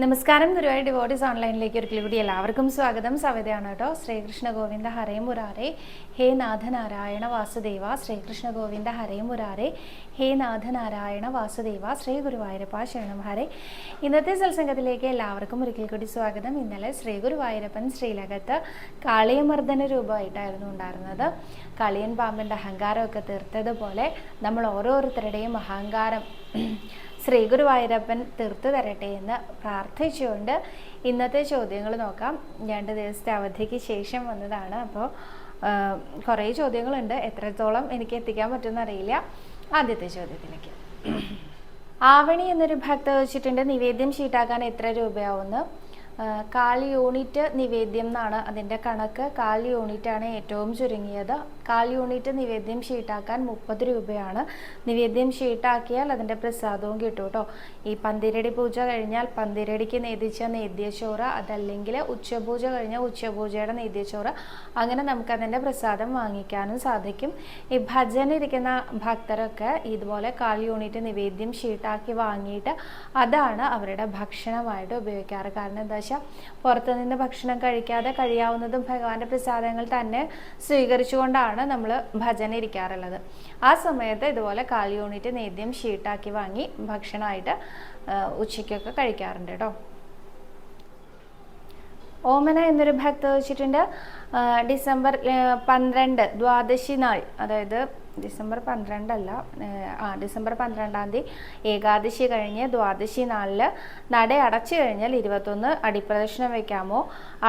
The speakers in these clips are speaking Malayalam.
നമസ്കാരം, ഗുരുവായൂർ ഡിവോട്ടീസ് ഓൺലൈനിലേക്ക് ഒരിക്കൽ കൂടി എല്ലാവർക്കും സ്വാഗതം. സവിതയാണ് കേട്ടോ. ശ്രീകൃഷ്ണ ഗോവിന്ദ ഹരേ മുരാരേ, ഹേ നാഥ നാരായണ വാസുദേവ. ശ്രീകൃഷ്ണ ഗോവിന്ദ ഹരേ മുരാരേ, ഹേ നാഥ നാരായണ വാസുദേവ. ശ്രീ ഗുരുവായൂരപ്പ ശരണം ഹരേ. ഇന്നത്തെ സത്സംഗത്തിലേക്ക് എല്ലാവർക്കും ഒരിക്കൽ കൂടി സ്വാഗതം. ഇന്നലെ ശ്രീ ഗുരുവായൂരപ്പൻ ശ്രീലകത്ത് കാളിയമർദ്ദന രൂപമായിട്ടായിരുന്നു ഉണ്ടായിരുന്നത്. കാളിയൻ പാമ്പിൻ്റെ അഹങ്കാരമൊക്കെ തീർത്തതുപോലെ നമ്മൾ ഓരോരുത്തരുടെയും അഹങ്കാരം ശ്രീ ഗുരുവായൂരപ്പൻ തീർത്തു തരട്ടെ എന്ന് പ്രാർത്ഥിച്ചുകൊണ്ട് ഇന്നത്തെ ചോദ്യങ്ങൾ നോക്കാം. 2 ദിവസത്തെ അവധിക്ക് ശേഷം വന്നതാണ്. അപ്പോൾ കുറേ ചോദ്യങ്ങളുണ്ട്. എത്രത്തോളം എനിക്ക് എത്തിക്കാൻ പറ്റുമെന്ന് അറിയില്ല. ആദ്യത്തെ ചോദ്യത്തിലേക്ക്. ആവണി എന്നൊരു ഭക്ത വെച്ചിട്ടുണ്ട്, നിവേദ്യം ഷീട്ടാക്കാൻ എത്ര രൂപയാവുമെന്ന്. 1/4 യൂണിറ്റ് നിവേദ്യം എന്നാണ് അതിൻ്റെ കണക്ക്. 1/4 യൂണിറ്റാണ് ഏറ്റവും ചുരുങ്ങിയത്. 1/4 യൂണിറ്റ് നിവേദ്യം ഷീട്ടാക്കാൻ 30 രൂപയാണ്. നിവേദ്യം ഷീട്ടാക്കിയാൽ അതിൻ്റെ പ്രസാദവും കിട്ടും കേട്ടോ. ഈ പന്തിരടി പൂജ കഴിഞ്ഞാൽ പന്തിരടിക്ക് നേദിച്ച നേദ്യച്ചോറ്, അതല്ലെങ്കിൽ ഉച്ചപൂജ കഴിഞ്ഞാൽ ഉച്ചപൂജയുടെ നേദ്യച്ചോറ്, അങ്ങനെ നമുക്കതിൻ്റെ പ്രസാദം വാങ്ങിക്കാനും സാധിക്കും. ഈ ഭജനിരിക്കുന്ന ഭക്തരൊക്കെ ഇതുപോലെ 1/4 യൂണിറ്റ് നിവേദ്യം ഷീട്ടാക്കി വാങ്ങിയിട്ട് അതാണ് അവരുടെ ഭക്ഷണമായിട്ട് ഉപയോഗിക്കാറ്. കാരണം എന്താ വെച്ചാൽ പുറത്തുനിന്ന് ഭക്ഷണം കഴിക്കാതെ കഴിയാവുന്നതും ഭഗവാന്റെ പ്രസാദങ്ങൾ തന്നെ സ്വീകരിച്ചുകൊണ്ടാണ് നമ്മൾ ഭജന ഇരിക്കാറുള്ളത്. ആ സമയത്ത് ഇതുപോലെ 1/4 യൂണിറ്റ് നേദ്യം ഷീട്ടാക്കി വാങ്ങി ഭക്ഷണമായിട്ട് ഉച്ചയ്ക്കൊക്കെ കഴിക്കാറുണ്ട് കേട്ടോ. ഓമന എന്നൊരു ഭക്ത വെച്ചിട്ടുണ്ട്, ഡിസംബർ 12 ദ്വാദശി നാൾ, അതായത് ഡിസംബർ 12 അല്ല, ഡിസംബർ 12-ാം തീയതി ഏകാദശി കഴിഞ്ഞ് ദ്വാദശി നാളിൽ നട അടച്ചു കഴിഞ്ഞാൽ 21 അടിപ്രദക്ഷിണം വയ്ക്കാമോ?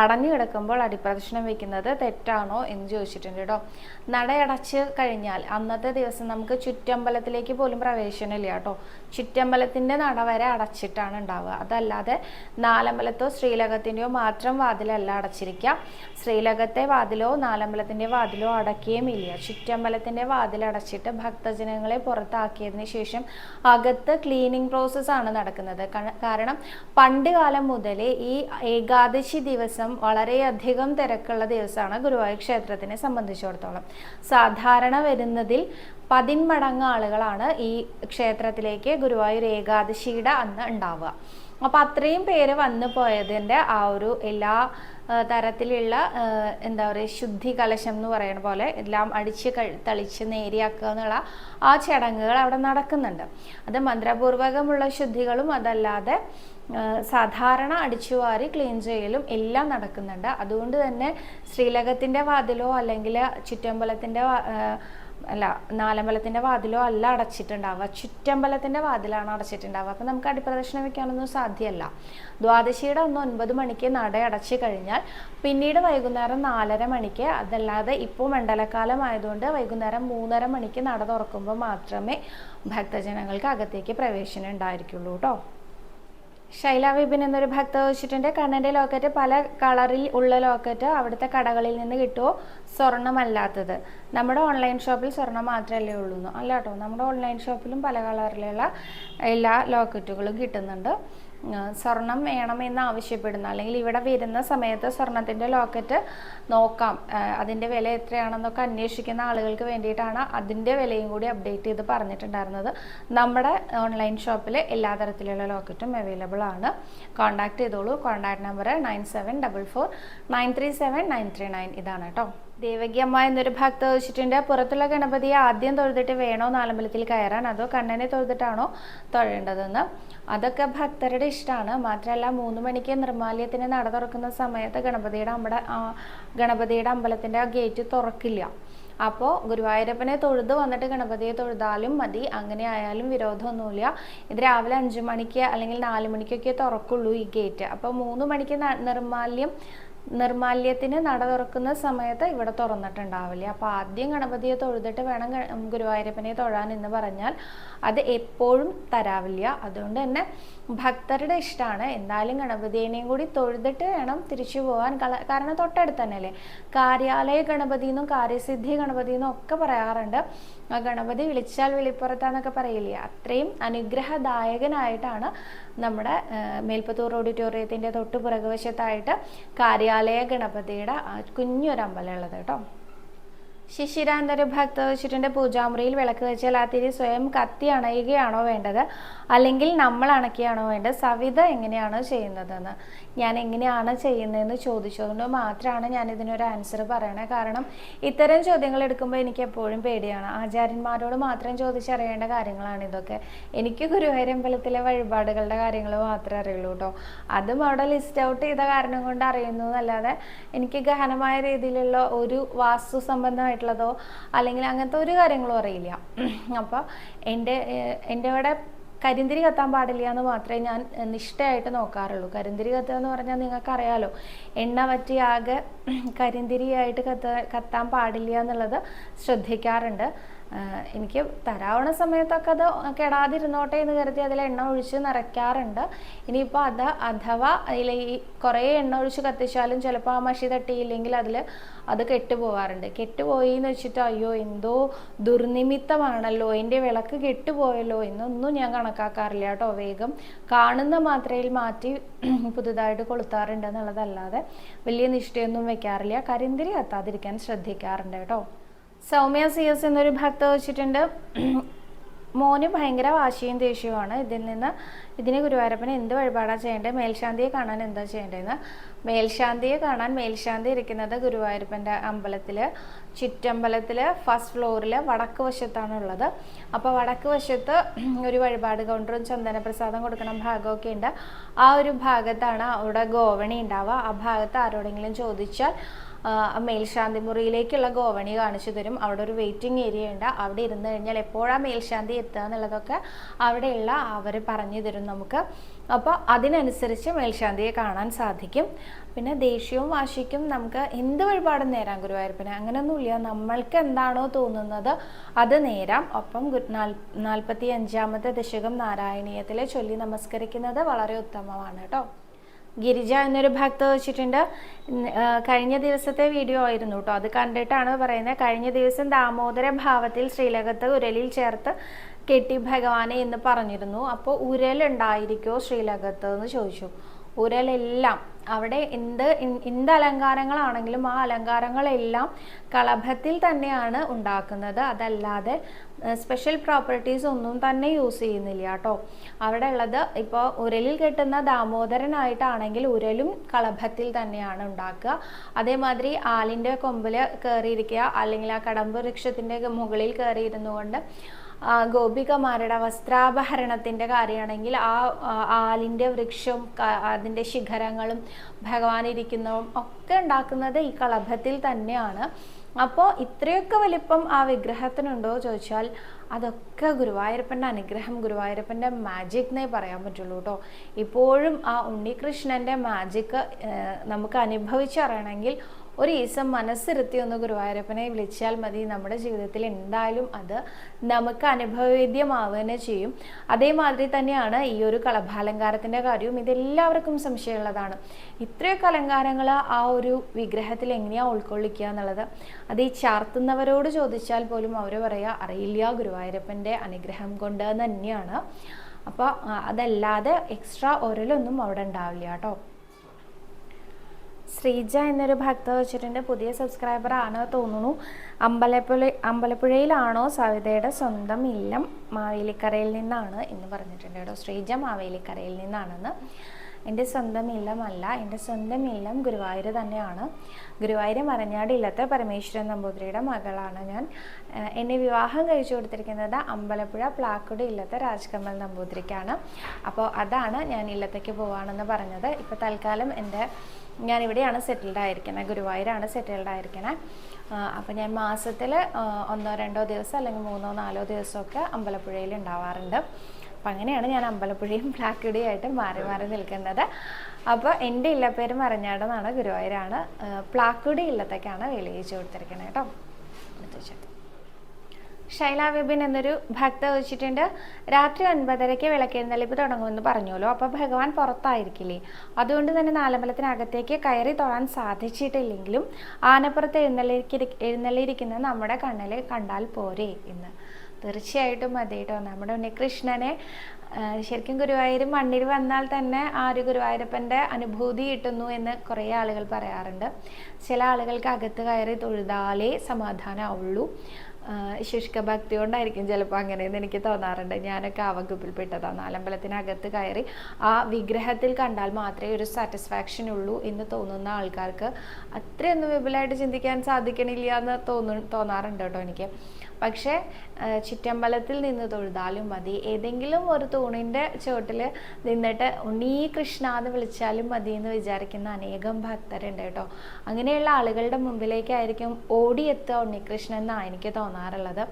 അടഞ്ഞു കിടക്കുമ്പോൾ അടിപ്രദക്ഷിണം വയ്ക്കുന്നത് തെറ്റാണോ എന്ന് ചോദിച്ചിട്ടുണ്ട് കേട്ടോ. നട അടച്ച് കഴിഞ്ഞാൽ അന്നത്തെ ദിവസം നമുക്ക് ചുറ്റമ്പലത്തിലേക്ക് പോലും പ്രവേശനമില്ല കേട്ടോ. ചുറ്റമ്പലത്തിൻ്റെ നട വരെ അടച്ചിട്ടാണ് ഉണ്ടാവുക. അതല്ലാതെ നാലമ്പലത്തോ ശ്രീലകത്തിൻ്റെയോ മാത്രം വാതിലല്ല അടച്ചിരിക്കുക. ശ്രീലകത്തെ വാതിലോ നാലമ്പലത്തിൻ്റെ വാതിലോ അടയ്ക്കുകയും ഇല്ല. ചുറ്റമ്പലത്തിൻ്റെ വാതിലടച്ചിട്ട് ഭക്തജനങ്ങളെ പുറത്താക്കിയതിന് ശേഷം അകത്ത് ക്ലീനിങ് പ്രോസസ്സാണ് നടക്കുന്നത്. കാരണം പണ്ട് കാലം മുതലേ ഈ ഏകാദശി ദിവസം വളരെയധികം തിരക്കുള്ള ദിവസമാണ് ഗുരുവായൂർ ക്ഷേത്രത്തിനെ സംബന്ധിച്ചിടത്തോളം. സാധാരണ വരുന്നതിൽ 10 മടങ്ങ് ആളുകളാണ് ഈ ക്ഷേത്രത്തിലേക്ക് ഗുരുവായൂർ ഏകാദശിയുടെ അന്ന് ഉണ്ടാവുക. അപ്പം അത്രയും പേര് വന്നു പോയതിൻ്റെ ആ ഒരു എല്ലാ തരത്തിലുള്ള എന്താ പറയുക ശുദ്ധി കലശം എന്ന് പറയുന്ന പോലെ എല്ലാം അടിച്ച് തളിച്ച് നേരിയാക്കുക എന്നുള്ള ആ ചടങ്ങുകൾ അവിടെ നടക്കുന്നുണ്ട്. അത് മന്ത്രപൂർവകമുള്ള ശുദ്ധികളും അതല്ലാതെ സാധാരണ അടിച്ചുവാരി ക്ലീൻ ചെയ്യലും എല്ലാം നടക്കുന്നുണ്ട്. അതുകൊണ്ട് തന്നെ ശ്രീലകത്തിൻ്റെ വാതിലോ അല്ലെങ്കിൽ ചുറ്റമ്പലത്തിൻ്റെ നാലമ്പലത്തിൻ്റെ വാതിലോ അല്ല അടച്ചിട്ടുണ്ടാവുക. ചുറ്റമ്പലത്തിൻ്റെ വാതിലാണ് അടച്ചിട്ടുണ്ടാവുക. അപ്പം നമുക്ക് അടിപ്രദക്ഷിണം വയ്ക്കാനൊന്നും സാധ്യമല്ല. ദ്വാദശിയുടെ അന്ന് 9 മണിക്ക് നട അടച്ചു കഴിഞ്ഞാൽ പിന്നീട് വൈകുന്നേരം 4:30 മണിക്ക്, അതല്ലാതെ ഇപ്പോൾ മണ്ഡലകാലം ആയതുകൊണ്ട് വൈകുന്നേരം 3:30 മണിക്ക് നട തുറക്കുമ്പോൾ മാത്രമേ ഭക്തജനങ്ങൾക്ക് അകത്തേക്ക് പ്രവേശനം ഉണ്ടായിരിക്കുള്ളൂ കേട്ടോ. ശൈല വിപിൻ എന്നൊരു ഭക്ത വെച്ചിട്ടുണ്ട്, കണ്ണൻ്റെ ലോക്കറ്റ് പല കളറിൽ ഉള്ള ലോക്കറ്റ് അവിടുത്തെ കടകളിൽ നിന്ന് കിട്ടുമോ? സ്വർണ്ണമല്ലാത്തത്. നമ്മുടെ ഓൺലൈൻ ഷോപ്പിൽ സ്വർണ്ണം മാത്രമല്ലേ ഉള്ളൂ? അല്ല കേട്ടോ, നമ്മുടെ ഓൺലൈൻ ഷോപ്പിലും പല കളറിലുള്ള എല്ലാ ലോക്കറ്റുകളും കിട്ടുന്നുണ്ട്. സ്വർണം വേണമെന്ന് ആവശ്യപ്പെടുന്ന അല്ലെങ്കിൽ ഇവിടെ വരുന്ന സമയത്ത് സ്വർണത്തിൻ്റെ ലോക്കറ്റ് നോക്കാം, അതിൻ്റെ വില എത്രയാണെന്നൊക്കെ അന്വേഷിക്കുന്ന ആളുകൾക്ക് വേണ്ടിയിട്ടാണ് അതിൻ്റെ വിലയും കൂടി അപ്ഡേറ്റ് ചെയ്ത് പറഞ്ഞിട്ടുണ്ടായിരുന്നത്. നമ്മുടെ ഓൺലൈൻ ഷോപ്പിൽ എല്ലാ തരത്തിലുള്ള ലോക്കറ്റും അവൈലബിൾ ആണ്. കോൺടാക്ട് ചെയ്തോളൂ. കോൺടാക്ട് നമ്പർ 9744937939 ഇതാണ് കേട്ടോ. ദേവകിയമ്മ എന്നൊരു ഭക്ത വെച്ചിട്ടുണ്ട്, പുറത്തുള്ള ഗണപതിയെ ആദ്യം തൊഴുതിട്ട് വേണോ നാലമ്പലത്തിൽ കയറാൻ, അതോ കണ്ണനെ തൊഴുതിട്ടാണോ തൊഴേണ്ടതെന്ന്. അതൊക്കെ ഭക്തരുടെ ഇഷ്ടമാണ്. മാത്രമല്ല 3 മണിക്ക് നിർമ്മാല്യത്തിന് നട തുറക്കുന്ന സമയത്ത് ഗണപതിയുടെ അമ്പലത്തിൻ്റെ ആ ഗേറ്റ് തുറക്കില്ല. അപ്പോൾ ഗുരുവായൂരപ്പനെ തൊഴുത് വന്നിട്ട് ഗണപതിയെ തൊഴുതാലും മതി. അങ്ങനെ ആയാലും വിരോധമൊന്നുമില്ല. ഇത് രാവിലെ 5 മണിക്ക് അല്ലെങ്കിൽ 4 മണിക്കൊക്കെ തുറക്കുള്ളൂ ഈ ഗേറ്റ്. അപ്പോൾ 3 മണിക്ക് നിർമാല്യത്തിന് നട തുറക്കുന്ന സമയത്ത് ഇവിടെ തുറന്നിട്ടുണ്ടാവില്ല. അപ്പോൾ ആദ്യം ഗണപതിയെ തൊഴുതിട്ട് വേണം ഗുരുവായൂരപ്പനെ തൊഴാൻ എന്ന് പറഞ്ഞാൽ അത് എപ്പോഴും തരാവില്ല. അതുകൊണ്ട് തന്നെ ഭക്തരുടെ ഇഷ്ടമാണ്. എന്തായാലും ഗണപതിയെയും കൂടി തൊഴുതിട്ട് വേണം തിരിച്ചു പോകാൻ. കാരണം തൊട്ടടുത്ത് തന്നെയല്ലേ. കാര്യാലയ ഗണപതി എന്നും കാര്യസിദ്ധി ഗണപതി എന്നും ഒക്കെ പറയാറുണ്ട്. ഗണപതി വിളിച്ചാൽ വെളിപ്പുറത്താന്നൊക്കെ പറയില്ലേ, അത്രയും അനുഗ്രഹദായകനായിട്ടാണ് നമ്മുടെ മേൽപ്പത്തൂർ ഓഡിറ്റോറിയത്തിൻ്റെ തൊട്ട് പുറകുവശത്തായിട്ട് കാര്യാലയ വിദ്യാലയ ഗണപതിയുടെ കുഞ്ഞൊരു അമ്പലം ഉള്ളത് കേട്ടോ. ശിശിര എന്നൊരു ഭക്ത വെച്ചിട്ടുണ്ട്, പൂജാമുറിയിൽ വിളക്ക് വെച്ചാൽ ആ തിരി സ്വയം കത്തി അണയുകയാണോ വേണ്ടത്, അല്ലെങ്കിൽ നമ്മൾ അണയ്ക്കുകയാണോ വേണ്ടത്? സവിത എങ്ങനെയാണ് ചെയ്യുന്നതെന്ന്. ഞാൻ എങ്ങനെയാണ് ചെയ്യുന്നതെന്ന് ചോദിച്ചതുകൊണ്ട് മാത്രമാണ് ഞാൻ ഇതിനൊരു ആൻസർ പറയണേ. കാരണം ഇത്തരം ചോദ്യങ്ങൾ എടുക്കുമ്പോൾ എനിക്ക് എപ്പോഴും പേടിയാണ്. ആചാര്യന്മാരോട് മാത്രം ചോദിച്ചറിയേണ്ട കാര്യങ്ങളാണ് ഇതൊക്കെ. എനിക്ക് ഗുരുവായൂരമ്പലത്തിലെ വഴിപാടുകളുടെ കാര്യങ്ങൾ മാത്രമേ അറിയുള്ളൂ കേട്ടോ. അതും അവിടെ ലിസ്റ്റ് ഔട്ട് ചെയ്ത കാരണം കൊണ്ട് അറിയുന്നു എന്നല്ലാതെ എനിക്ക് ഗഹനമായ രീതിയിലുള്ള ഒരു വാസ്തു സംബന്ധമായിട്ടുള്ളതോ അല്ലെങ്കിൽ അങ്ങനത്തെ ഒരു കാര്യങ്ങളും അറിയില്ല. അപ്പോൾ എൻ്റെ അവിടെ കരിന്തിരി കത്താൻ പാടില്ല എന്ന് മാത്രമേ ഞാൻ നിഷ്ഠയായിട്ട് നോക്കാറുള്ളൂ. കരിന്തിരി കത്തുക എന്ന് പറഞ്ഞാൽ നിങ്ങൾക്കറിയാലോ, എണ്ണ വറ്റി ആകെ കരിന്തിരിയായിട്ട് കത്താൻ പാടില്ല എന്നുള്ളത് ശ്രദ്ധിക്കാറുണ്ട്. എനിക്ക് തരാവുന്ന സമയത്തൊക്കെ അത് കെടാതിരുന്നോട്ടെ എന്ന് കരുതി അതിൽ എണ്ണ ഒഴിച്ച് നിറയ്ക്കാറുണ്ട്. ഇനിയിപ്പോൾ അഥവാ അതിൽ ഈ കുറേ എണ്ണ ഒഴിച്ച് കത്തിച്ചാലും ചിലപ്പോൾ ആ മഷി തട്ടിയില്ലെങ്കിൽ അത് കെട്ടുപോകാറുണ്ട്. കെട്ടുപോയി എന്ന് വെച്ചിട്ട് അയ്യോ എന്തോ ദുർനിമിത്തമാണല്ലോ, എൻ്റെ വിളക്ക് കെട്ടുപോയല്ലോ എന്നൊന്നും ഞാൻ കണക്കാക്കാറില്ല കേട്ടോ. വേഗം കാണുന്ന മാത്രയിൽ മാറ്റി പുതുതായിട്ട് കൊളുത്താറുണ്ട് എന്നുള്ളതല്ലാതെ വലിയ നിഷ്ഠയൊന്നും വെക്കാറില്ല. കരിന്തിരി കത്താതിരിക്കാൻ ശ്രദ്ധിക്കാറുണ്ട് കേട്ടോ. സൗമ്യ CS എന്നൊരു ഭക്ത വെച്ചിട്ടുണ്ട്, മോന് ഭയങ്കര വാശിയും ദേഷ്യവുമാണ്. ഇതിന് ഗുരുവായൂരപ്പന് എന്ത് വഴിപാടാണ് ചെയ്യേണ്ടത്, മേൽശാന്തിയെ കാണാൻ എന്താ ചെയ്യേണ്ടതെന്ന്. മേൽശാന്തിയെ കാണാൻ മേൽശാന്തി ഇരിക്കുന്നത് ഗുരുവായൂരപ്പൻ്റെ അമ്പലത്തിൽ ചുറ്റമ്പലത്തിൽ ഫസ്റ്റ് ഫ്ലോറിൽ വടക്ക് വശത്താണ് ഉള്ളത്. അപ്പോൾ വടക്ക് വശത്ത് ഒരു വഴിപാട് കൗണ്ടറും ചന്ദനപ്രസാദം കൊടുക്കണം ഭാഗമൊക്കെ ഉണ്ട്. ആ ഒരു ഭാഗത്താണ് അവിടെ ഗോവണി ഉണ്ടാവുക. ആ ഭാഗത്ത് ആരോടെങ്കിലും ചോദിച്ചാൽ മേൽശാന്തി മുറിയിലേക്കുള്ള ഗോവണി കാണിച്ചു തരും. അവിടെ ഒരു വെയിറ്റിംഗ് ഏരിയ ഉണ്ട്. അവിടെ ഇരുന്ന് കഴിഞ്ഞാൽ എപ്പോഴാണ് മേൽശാന്തി എത്തുക എന്നുള്ളതൊക്കെ അവിടെയുള്ള അവർ പറഞ്ഞു തരും നമുക്ക്. അപ്പോൾ അതിനനുസരിച്ച് മേൽശാന്തിയെ കാണാൻ സാധിക്കും. പിന്നെ ദേഷ്യവും വാശിക്കും നമുക്ക് എന്ത് വഴിപാടും നേരാം ഗുരുവായൂരപ്പന്, അങ്ങനെയൊന്നുമില്ല. നമ്മൾക്ക് എന്താണോ തോന്നുന്നത് അത് നേരാം. ഒപ്പം 45ാമത്തെ ദശകം നാരായണീയത്തിൽ ചൊല്ലി നമസ്കരിക്കുന്നത് വളരെ ഉത്തമമാണ് കേട്ടോ. ഗിരിജ എന്നൊരു ഭക്ത വെച്ചിട്ടുണ്ട്, കഴിഞ്ഞ ദിവസത്തെ വീഡിയോ ആയിരുന്നു കേട്ടോ. അത് കണ്ടിട്ടാണ് പറയുന്നത്. കഴിഞ്ഞ ദിവസം ദാമോദര ഭാവത്തിൽ ശ്രീലകത്ത് ഉരലിൽ ചേർത്ത് കെട്ടി ഭഗവാനെ എന്ന് പറഞ്ഞിരുന്നു. അപ്പോൾ ഉരലുണ്ടായിരിക്കുമോ ശ്രീലകത്ത് എന്ന് ചോദിച്ചു. ഉരലെല്ലാം അവിടെ എന്ത് അലങ്കാരങ്ങളാണെങ്കിലും ആ അലങ്കാരങ്ങളെല്ലാം കളഭത്തിൽ തന്നെയാണ് ഉണ്ടാക്കുന്നത്. അതല്ലാതെ സ്പെഷ്യൽ പ്രോപ്പർട്ടീസ് ഒന്നും തന്നെ യൂസ് ചെയ്യുന്നില്ല കേട്ടോ. അവിടെ ഉള്ളത് ഇപ്പോൾ ഉരലിൽ കെട്ടുന്ന ദാമോദരനായിട്ടാണെങ്കിൽ ഉരലും കളഭത്തിൽ തന്നെയാണ് ഉണ്ടാക്കുക. അതേമാതിരി ആലിൻ്റെ കൊമ്പിൽ കയറിയിരിക്കുക, അല്ലെങ്കിൽ ആ കടമ്പ് വൃക്ഷത്തിൻ്റെ മുകളിൽ കയറിയിരുന്നു കൊണ്ട് ഗോപികമാരുടെ വസ്ത്രാപഹരണത്തിൻ്റെ കാര്യമാണെങ്കിൽ ആ ആലിൻ്റെ വൃക്ഷവും അതിൻ്റെ ശിഖരങ്ങളും ഭഗവാൻ ഇരിക്കുന്നതും ഒക്കെ ഉണ്ടാക്കുന്നത് ഈ കളഭത്തിൽ തന്നെയാണ്. അപ്പോൾ ഇത്രയൊക്കെ വലിപ്പം ആ വിഗ്രഹത്തിനുണ്ടോ ചോദിച്ചാൽ അതൊക്കെ ഗുരുവായൂരപ്പൻ്റെ അനുഗ്രഹം, ഗുരുവായൂരപ്പൻ്റെ മാജിക് എന്നേ പറയാൻ പറ്റുള്ളൂ കേട്ടോ. ഇപ്പോഴും ആ ഉണ്ണികൃഷ്ണൻ്റെ മാജിക്ക് നമുക്ക് അനുഭവിച്ചറിയണമെങ്കിൽ ഒരു ദിവസം മനസ്സിരുത്തി ഒന്ന് ഗുരുവായൂരപ്പനെ വിളിച്ചാൽ മതി. നമ്മുടെ ജീവിതത്തിൽ എന്തായാലും അത് നമുക്ക് അനുഭവവേദ്യമാവുക തന്നെ ചെയ്യും. അതേമാതിരി തന്നെയാണ് ഈ ഒരു കളഭാലങ്കാരത്തിൻ്റെ കാര്യവും. ഇതെല്ലാവർക്കും സംശയമുള്ളതാണ്. ഇത്രയൊക്കെ അലങ്കാരങ്ങൾ ആ ഒരു വിഗ്രഹത്തിൽ എങ്ങനെയാണ് ഉൾക്കൊള്ളിക്കുക എന്നുള്ളത് അത് ഈ ചാർത്തുന്നവരോട് ചോദിച്ചാൽ പോലും അവർ പറയുക അറിയില്ല, ഗുരുവായൂരപ്പൻ്റെ അനുഗ്രഹം കൊണ്ട് തന്നെയാണ്. അപ്പോൾ അതല്ലാതെ എക്സ്ട്രാ ഒരലൊന്നും അവിടെ ഉണ്ടാവില്ല കേട്ടോ. ശ്രീജ എന്നൊരു ഭക്ത വെച്ചിട്ടുണ്ട്, പുതിയ സബ്സ്ക്രൈബർ ആണ് തോന്നുന്നു. അമ്പലപ്പുഴയിലാണോ സവിതയുടെ സ്വന്തം ഇല്ലം? മാവേലിക്കരയിൽ നിന്നാണ് എന്ന് പറഞ്ഞിട്ടുണ്ട് കേട്ടോ. ശ്രീജ മാവേലിക്കരയിൽ നിന്നാണെന്ന്. എൻ്റെ സ്വന്തം ഇല്ലമല്ല, എൻ്റെ സ്വന്തം ഇല്ലം ഗുരുവായൂർ തന്നെയാണ്. ഗുരുവായൂർ മരഞ്ഞാട് ഇല്ലത്തെ പരമേശ്വരൻ നമ്പൂതിരിയുടെ മകളാണ് ഞാൻ. എന്നെ വിവാഹം കഴിച്ചു കൊടുത്തിരിക്കുന്നത് അമ്പലപ്പുഴ പ്ലാക്കുടി ഇല്ലത്തെ രാജ്കമൽ നമ്പൂതിരിക്കാണ്. അപ്പോൾ അതാണ് ഞാൻ ഇല്ലത്തേക്ക് പോവാണെന്ന് പറഞ്ഞത്. ഇപ്പോൾ തൽക്കാലം ഞാനിവിടെയാണ് സെറ്റിൽഡ് ആയിരിക്കുന്നത്, ഗുരുവായൂരാണ് സെറ്റിൽഡ് ആയിരിക്കണേ. അപ്പോൾ ഞാൻ മാസത്തിൽ 1-2 ദിവസം അല്ലെങ്കിൽ 3-4 ദിവസമൊക്കെ അമ്പലപ്പുഴയിൽ ഉണ്ടാവാറുണ്ട്. അപ്പം അങ്ങനെയാണ് ഞാൻ അമ്പലപ്പുഴയും പ്ലാക്കുടിയും ആയിട്ട് മാറി മാറി നിൽക്കുന്നത്. അപ്പോൾ എൻ്റെ ഇല്ലപ്പേര് മരഞ്ഞാടെന്നാണ്, ഗുരുവായൂരാണ്. പ്ലാക്കുടി ഇല്ലത്തേക്കാണ് വിലയിച്ചു കൊടുത്തിരിക്കുന്നത് കേട്ടോ. ശൈല വിപിൻ എന്നൊരു ഭക്ത വെച്ചിട്ടുണ്ട്, രാത്രി 9:30 വിളക്കെഴുന്നള്ളിപ്പ് തുടങ്ങുമെന്ന് പറഞ്ഞല്ലോ. അപ്പോൾ ഭഗവാൻ പുറത്തായിരിക്കില്ലേ? അതുകൊണ്ട് തന്നെ നാലമ്പലത്തിനകത്തേക്ക് കയറി തൊഴാൻ സാധിച്ചിട്ടില്ലെങ്കിലും ആനപ്പുറത്ത് എഴുന്നള്ളിയിരിക്കുന്ന നമ്മുടെ കണ്ണിൽ കണ്ടാൽ പോരെ എന്ന്. തീർച്ചയായിട്ടും മതി കേട്ടോ. നമ്മുടെ ഉണ്ണികൃഷ്ണനെ ശരിക്കും ഗുരുവായൂർ മണ്ണിൽ വന്നാൽ തന്നെ ആ ഒരു ഗുരുവായൂരപ്പൻ്റെ അനുഭൂതി കിട്ടുന്നു എന്ന് കുറേ ആളുകൾ പറയാറുണ്ട്. ചില ആളുകൾക്ക് അകത്ത് കയറി തൊഴുതാലേ സമാധാനമാവുള്ളൂ. ശുഷ്ക ഭക്തി കൊണ്ടായിരിക്കും ചിലപ്പോൾ അങ്ങനെയെന്ന് എനിക്ക് തോന്നാറുണ്ട്. ഞാനൊക്കെ ആ വകുപ്പിൽപ്പെട്ടതാണ്. നാലമ്പലത്തിനകത്ത് കയറി ആ വിഗ്രഹത്തിൽ കണ്ടാൽ മാത്രമേ ഒരു സാറ്റിസ്ഫാക്ഷൻ ഉള്ളൂ എന്ന് തോന്നുന്ന ആൾക്കാർക്ക് അത്രയൊന്നും വിപുലമായിട്ട് ചിന്തിക്കാൻ സാധിക്കണില്ല എന്ന് തോന്നാറുണ്ട് കേട്ടോ എനിക്ക്. പക്ഷേ ചുറ്റമ്പലത്തിൽ നിന്ന് തൊഴുതാലും മതി, ഏതെങ്കിലും ഒരു തൂണിൻ്റെ ചുവട്ടിൽ നിന്നിട്ട് ഉണ്ണീ കൃഷ്ണ എന്ന് വിളിച്ചാലും മതി എന്ന് വിചാരിക്കുന്ന അനേകം ഭക്തരുണ്ട് കേട്ടോ. അങ്ങനെയുള്ള ആളുകളുടെ മുമ്പിലേക്കായിരിക്കും ഓടിയെത്തുക ഉണ്ണികൃഷ്ണൻ എന്നാണ് എനിക്ക് തോന്നാറുള്ളത്.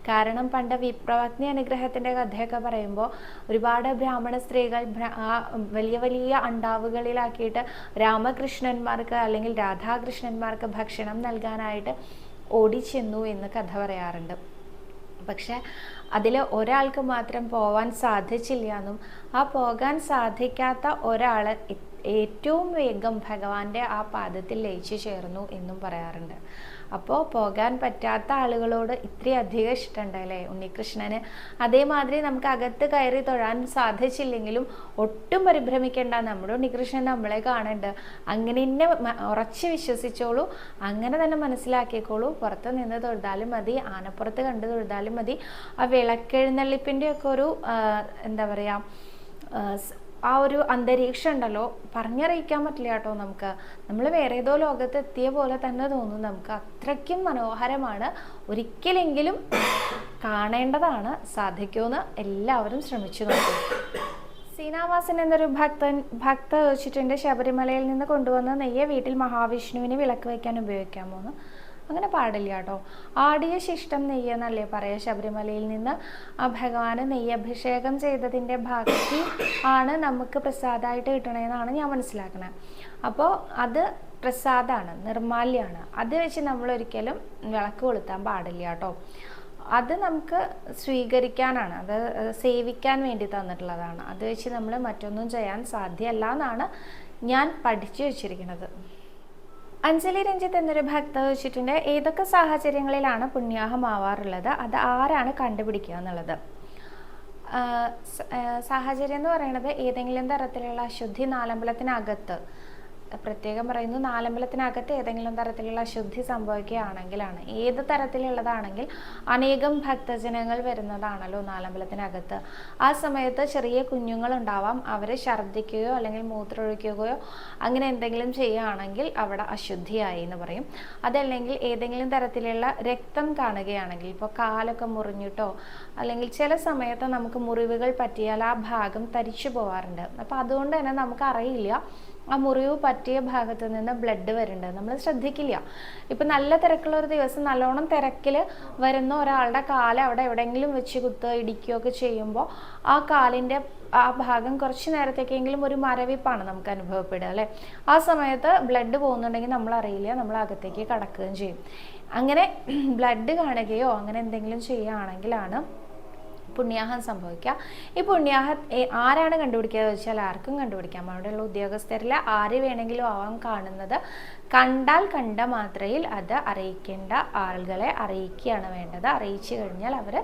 കാരണം പണ്ട് വിപ്രപത്നി അനുഗ്രഹത്തിൻ്റെ കഥയൊക്കെ പറയുമ്പോൾ ഒരുപാട് ബ്രാഹ്മണ സ്ത്രീകൾ ആ വലിയ വലിയ അണ്ടാവുകളിലാക്കിയിട്ട് രാമകൃഷ്ണന്മാർക്ക് അല്ലെങ്കിൽ രാധാകൃഷ്ണന്മാർക്ക് ഭക്ഷണം നൽകാനായിട്ട് ഓടിച്ചെന്നു എന്ന് കഥ പറയാറുണ്ട്. പക്ഷെ അതിൽ ഒരാൾക്ക് മാത്രം പോവാൻ സാധിച്ചില്ല എന്നും ആ പോകാൻ സാധിക്കാത്ത ഒരാൾ ഏറ്റവും വേഗം ഭഗവാന്റെ ആ പാദത്തിൽ ലയിച്ചു ചേർന്നു എന്നും പറയാറുണ്ട്. അപ്പോൾ പോകാൻ പറ്റാത്ത ആളുകളോട് ഇത്രയധികം ഇഷ്ടമുണ്ടല്ലേ ഉണ്ണികൃഷ്ണന്. അതേമാതിരി നമുക്ക് അകത്ത് കയറി തൊഴാൻ സാധിച്ചില്ലെങ്കിലും ഒട്ടും പരിഭ്രമിക്കേണ്ട, നമ്മുടെ ഉണ്ണികൃഷ്ണൻ നമ്മളെ കാണുന്നുണ്ട്. അങ്ങനെ തന്നെ ഉറച്ച് വിശ്വസിച്ചോളൂ, അങ്ങനെ തന്നെ മനസ്സിലാക്കിക്കോളൂ. പുറത്ത് നിന്ന് തൊഴുതാലും മതി, ആനപ്പുറത്ത് കണ്ട് തൊഴുതാലും മതി. ആ വിളക്കെഴുന്നള്ളിപ്പിൻ്റെ ഒക്കെ ഒരു എന്താ പറയുക, ആ ഒരു അന്തരീക്ഷം ഉണ്ടല്ലോ, പറഞ്ഞറിയിക്കാൻ പറ്റില്ല കേട്ടോ. നമ്മൾ വേറെ ഏതോ ലോകത്ത് എത്തിയ പോലെ തന്നെ തോന്നും നമുക്ക്. അത്രയ്ക്കും മനോഹരമാണ്. ഒരിക്കലെങ്കിലും കാണേണ്ടതാണ്. സാധിക്കുമെന്ന് എല്ലാവരും ശ്രമിച്ചു നോക്കും. സീനാവാസൻ എന്നൊരു ഭക്ത ചോദിച്ചിട്ടുണ്ട്, ശബരിമലയിൽ നിന്ന് കൊണ്ടുവന്ന നെയ്യ് വീട്ടിൽ മഹാവിഷ്ണുവിന് വിളക്ക് വയ്ക്കാൻ ഉപയോഗിക്കാമോ എന്ന്. അങ്ങനെ പാടില്ല കേട്ടോ. ആടിയ ശിഷ്ടം നെയ്യ് എന്നല്ലേ പറയുക. ശബരിമലയിൽ നിന്ന് ആ ഭഗവാന് നെയ്യഭിഷേകം ചെയ്തതിൻ്റെ ബാക്കി ആണ് നമുക്ക് പ്രസാദമായിട്ട് കിട്ടണമെന്നാണ് ഞാൻ മനസ്സിലാക്കുന്നത്. അപ്പോൾ അത് പ്രസാദമാണ്, നിർമാല്യമാണ്. അത് വെച്ച് നമ്മളൊരിക്കലും വിളക്ക് കൊളുത്താൻ പാടില്ല കേട്ടോ. അത് നമുക്ക് സ്വീകരിക്കാനാണ്, അത് സേവിക്കാൻ വേണ്ടി തന്നിട്ടുള്ളതാണ്. അത് വെച്ച് നമ്മൾ മറ്റൊന്നും ചെയ്യാൻ സാധ്യമല്ല എന്നാണ് ഞാൻ പഠിച്ചു വെച്ചിരിക്കുന്നത്. അഞ്ജലി രഞ്ജിത്ത് എന്നൊരു ഭക്ത ചോദിച്ചിട്ടുണ്ട്, ഏതൊക്കെ സാഹചര്യങ്ങളിലാണ് പുണ്യാഹമാവാറുള്ളത്, അത് ആരാണ് കണ്ടുപിടിക്കുക എന്നുള്ളത്. സാഹചര്യം എന്ന് പറയുന്നത് ഏതെങ്കിലും തരത്തിലുള്ള അശുദ്ധി നാലമ്പലത്തിനകത്ത്, പ്രത്യേകം പറയുന്നു, നാലമ്പലത്തിനകത്ത് ഏതെങ്കിലും തരത്തിലുള്ള അശുദ്ധി സംഭവിക്കുകയാണെങ്കിലാണ്. ഏത് തരത്തിലുള്ളതാണെങ്കിൽ അനേകം ഭക്തജനങ്ങൾ വരുന്നതാണല്ലോ നാലമ്പലത്തിനകത്ത്. ആ സമയത്ത് ചെറിയ കുഞ്ഞുങ്ങളുണ്ടാവാം, അവർ ഛർദ്ദിക്കുകയോ അല്ലെങ്കിൽ മൂത്രമൊഴിക്കുകയോ അങ്ങനെ എന്തെങ്കിലും ചെയ്യുകയാണെങ്കിൽ അവിടെ അശുദ്ധിയായി എന്ന് പറയും. അതല്ലെങ്കിൽ ഏതെങ്കിലും തരത്തിലുള്ള രക്തം കാണുകയാണെങ്കിൽ, ഇപ്പോൾ കാലൊക്കെ മുറിഞ്ഞിട്ടോ അല്ലെങ്കിൽ ചില സമയത്ത് നമുക്ക് മുറിവുകൾ പറ്റിയാൽ ആ ഭാഗം തരിച്ചു പോവാറുണ്ട്. അപ്പോൾ അതുകൊണ്ട് തന്നെ നമുക്കറിയില്ല ആ മുറിവ് പറ്റിയ ഭാഗത്ത് നിന്ന് ബ്ലഡ് വരുന്നുണ്ട്, നമ്മൾ ശ്രദ്ധിക്കില്ല. ഇപ്പം നല്ല തിരക്കുള്ള ഒരു ദിവസം നല്ലോണം തിരക്കിൽ വരുന്ന ഒരാളുടെ കാല് അവിടെ എവിടെയെങ്കിലും വെച്ച് ഇടിക്കുകയോ ഒക്കെ ചെയ്യുമ്പോൾ ആ കാലിൻ്റെ ആ ഭാഗം കുറച്ച് നേരത്തേക്കെങ്കിലും ഒരു മരവിപ്പാണ് നമുക്ക് അനുഭവപ്പെടുക അല്ലേ. ആ സമയത്ത് ബ്ലഡ് പോകുന്നുണ്ടെങ്കിൽ നമ്മൾ അറിയില്ല, നമ്മൾ അകത്തേക്ക് കടക്കുകയും ചെയ്യും. അങ്ങനെ ബ്ലഡ് കാണുകയോ അങ്ങനെ എന്തെങ്കിലും ചെയ്യുകയാണെങ്കിലാണ് പുണ്യാഹം സംഭവിക്കുക. ഈ പുണ്യാഹം ആരാണ് കണ്ടുപിടിക്കുക വെച്ചാൽ ആർക്കും കണ്ടുപിടിക്കാം. അവിടെയുള്ള ഉദ്യോഗസ്ഥരിൽ ആര് വേണമെങ്കിലും ആവാം കാണുന്നത്. കണ്ടാൽ കണ്ട മാത്രയിൽ അത് അറിയിക്കേണ്ട ആളുകളെ അറിയിക്കുകയാണ് വേണ്ടത്. അറിയിച്ചു കഴിഞ്ഞാൽ അവർ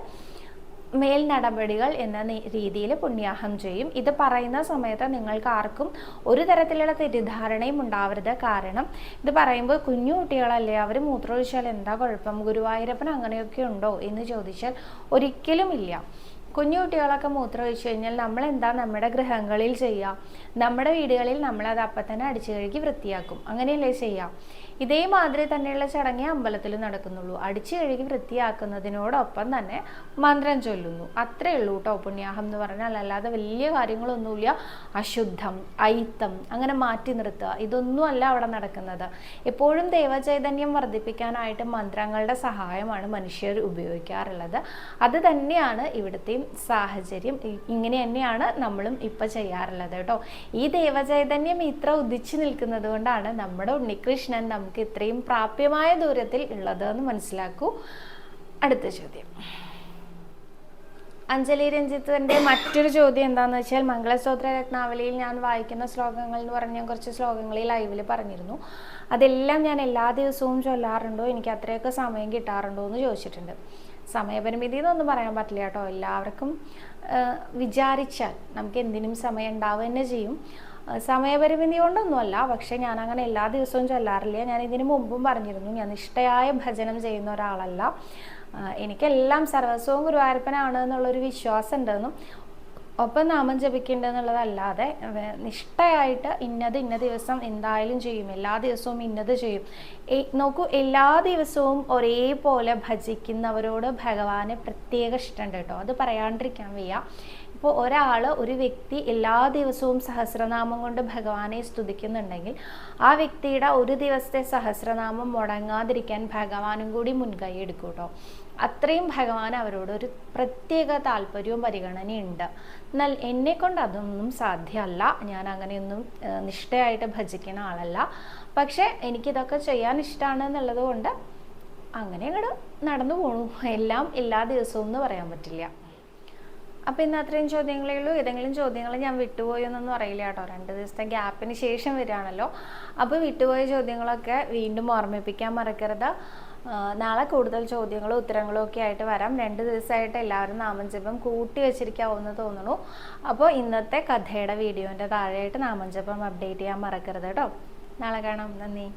മേൽ നടപടികൾ എന്ന രീതിയിൽ പുണ്യാഹം ചെയ്യും. ഇത് പറയുന്ന സമയത്ത് നിങ്ങൾക്ക് ആർക്കും ഒരു തരത്തിലുള്ള തെറ്റിദ്ധാരണയും ഉണ്ടാവരുത്. കാരണം ഇത് പറയുമ്പോൾ കുഞ്ഞു കുട്ടികളല്ലേ, അവർ മൂത്രമൊഴിച്ചാൽ എന്താ കുഴപ്പം, ഗുരുവായൂരപ്പൻ അങ്ങനെയൊക്കെ ഉണ്ടോ എന്ന് ചോദിച്ചാൽ ഒരിക്കലും ഇല്ല. കുഞ്ഞു കുട്ടികളൊക്കെ മൂത്രമൊഴിച്ചു കഴിഞ്ഞാൽ നമ്മളെന്താ നമ്മുടെ ഗൃഹങ്ങളിൽ ചെയ്യുക, നമ്മുടെ വീടുകളിൽ നമ്മളത് അപ്പം തന്നെ അടിച്ചു കഴുകി വൃത്തിയാക്കും, അങ്ങനെയല്ലേ ചെയ്യാം. ഇതേമാതിരി തന്നെയുള്ള ചടങ്ങേ അമ്പലത്തിൽ നടക്കുന്നുള്ളൂ. അടിച്ചു കഴുകി വൃത്തിയാക്കുന്നതിനോടൊപ്പം തന്നെ മന്ത്രം ചൊല്ലുന്നു, അത്രേ ഉള്ളൂ കേട്ടോ പുണ്യാഹം എന്ന് പറഞ്ഞാൽ. അല്ലാതെ വലിയ കാര്യങ്ങളൊന്നുമില്ല. അശുദ്ധം, അയിത്തം അങ്ങനെ മാറ്റി നിർത്തുക, ഇതൊന്നും അല്ല അവിടെ നടക്കുന്നത്. എപ്പോഴും ദൈവചൈതന്യം വർദ്ധിപ്പിക്കാനായിട്ട് മന്ത്രങ്ങളുടെ സഹായമാണ് മനുഷ്യർ ഉപയോഗിക്കാറുള്ളത്. അത് തന്നെയാണ് ഇവിടുത്തെയും സാഹചര്യം. ഇങ്ങനെ തന്നെയാണ് നമ്മളും ഇപ്പം ചെയ്യാറുള്ളത് കേട്ടോ. ഈ ദൈവചൈതന്യം ഇത്ര ഉദിച്ചു നിൽക്കുന്നത് കൊണ്ടാണ് നമ്മുടെ ഉണ്ണികൃഷ്ണൻ നമുക്ക് ഇത്രയും പ്രാപ്യമായ ദൂരത്തിൽ ഉള്ളത് എന്ന് മനസ്സിലാക്കൂ. അടുത്ത ചോദ്യം, അഞ്ജലി രഞ്ജിത്തിന്റെ മറ്റൊരു ചോദ്യം എന്താണെന്ന് വെച്ചാൽ, മംഗളസൂത്ര രത്നാവലിയിൽ ഞാൻ വായിക്കുന്ന ശ്ലോകങ്ങൾ എന്ന് പറഞ്ഞ കുറച്ച് ശ്ലോകങ്ങൾ ഈ ലൈവിൽ പറഞ്ഞിരുന്നു. അതെല്ലാം ഞാൻ എല്ലാ ദിവസവും ചൊല്ലാറുണ്ടോ, എനിക്ക് അത്രയൊക്കെ സമയം കിട്ടാറുണ്ടോ എന്ന് ചോദിച്ചിട്ടുണ്ട്. സമയപരിമിതി എന്നൊന്നും പറയാൻ പറ്റില്ല കേട്ടോ. എല്ലാവർക്കും വിചാരിച്ചാൽ നമുക്ക് എന്തിനും സമയം ഉണ്ടാവുക തന്നെ ചെയ്യും. സമയപരിമിതി കൊണ്ടൊന്നുമല്ല, പക്ഷെ ഞാൻ അങ്ങനെ എല്ലാ ദിവസവും ചൊല്ലാറില്ല. ഞാൻ ഇതിനു മുമ്പും പറഞ്ഞിരുന്നു, ഞാൻ നിഷ്ഠയായ ഭജനം ചെയ്യുന്ന ഒരാളല്ല. എനിക്കെല്ലാം സർവസ്വവും ഗുരുവായൂരപ്പനാണ് എന്നുള്ളൊരു വിശ്വാസം ഉണ്ടെന്നും ഒപ്പം നാമം ജപിക്കേണ്ടതെന്നുള്ളതല്ലാതെ നിഷ്ഠയായിട്ട് ഇന്ന ദിവസം എന്തായാലും ചെയ്യും, എല്ലാ ദിവസവും ഇന്നത് ചെയ്യും. നോക്കൂ, എല്ലാ ദിവസവും ഒരേപോലെ ഭജിക്കുന്നവരോട് ഭഗവാന് പ്രത്യേക ഇഷ്ടമുണ്ട് കേട്ടോ. അത് പറയാണ്ടിരിക്കാൻ വയ്യ. ഇപ്പോൾ ഒരു വ്യക്തി എല്ലാ ദിവസവും സഹസ്രനാമം കൊണ്ട് ഭഗവാനെ സ്തുതിക്കുന്നുണ്ടെങ്കിൽ ആ വ്യക്തിയുടെ ഒരു ദിവസത്തെ സഹസ്രനാമം മുടങ്ങാതിരിക്കാൻ ഭഗവാനും കൂടി മുൻകൈ എടുക്കും കേട്ടോ. അത്രയും ഭഗവാൻ അവരോട് ഒരു പ്രത്യേക താല്പര്യവും പരിഗണനയുണ്ട്. എന്നാൽ എന്നെക്കൊണ്ട് അതൊന്നും സാധ്യമല്ല. ഞാൻ അങ്ങനെയൊന്നും നിഷ്ഠയായിട്ട് ഭജിക്കുന്ന ആളല്ല. പക്ഷെ എനിക്കിതൊക്കെ ചെയ്യാൻ ഇഷ്ടമാണ് എന്നുള്ളത് കൊണ്ട് അങ്ങനെ അങ്ങോട്ട് നടന്നു പോണു. എല്ലാം എല്ലാ ദിവസവും എന്ന് പറയാൻ പറ്റില്ല. അപ്പോൾ ഇന്ന് അത്രയും ചോദ്യങ്ങളേ ഉള്ളൂ. ഏതെങ്കിലും ചോദ്യങ്ങൾ ഞാൻ വിട്ടുപോയെന്നൊന്നും അറിയില്ല കേട്ടോ. 2 ദിവസത്തെ ഗ്യാപ്പിന് ശേഷം വരികയാണല്ലോ. അപ്പോൾ വിട്ടുപോയ ചോദ്യങ്ങളൊക്കെ വീണ്ടും ഓർമ്മിപ്പിക്കാൻ മറക്കരുത്. നാളെ കൂടുതൽ ചോദ്യങ്ങളും ഉത്തരങ്ങളും ഒക്കെ ആയിട്ട് വരാം. 2 ദിവസമായിട്ട് എല്ലാവരും നാമജപം കൂട്ടി വെച്ചിരിക്കാവുമെന്ന് തോന്നുന്നു. അപ്പോൾ ഇന്നത്തെ കഥയുടെ വീഡിയോൻ്റെ താഴെയായിട്ട് നാമജപം അപ്ഡേറ്റ് ചെയ്യാൻ മറക്കരുത് കേട്ടോ. നാളെ കാണാം. നന്ദി.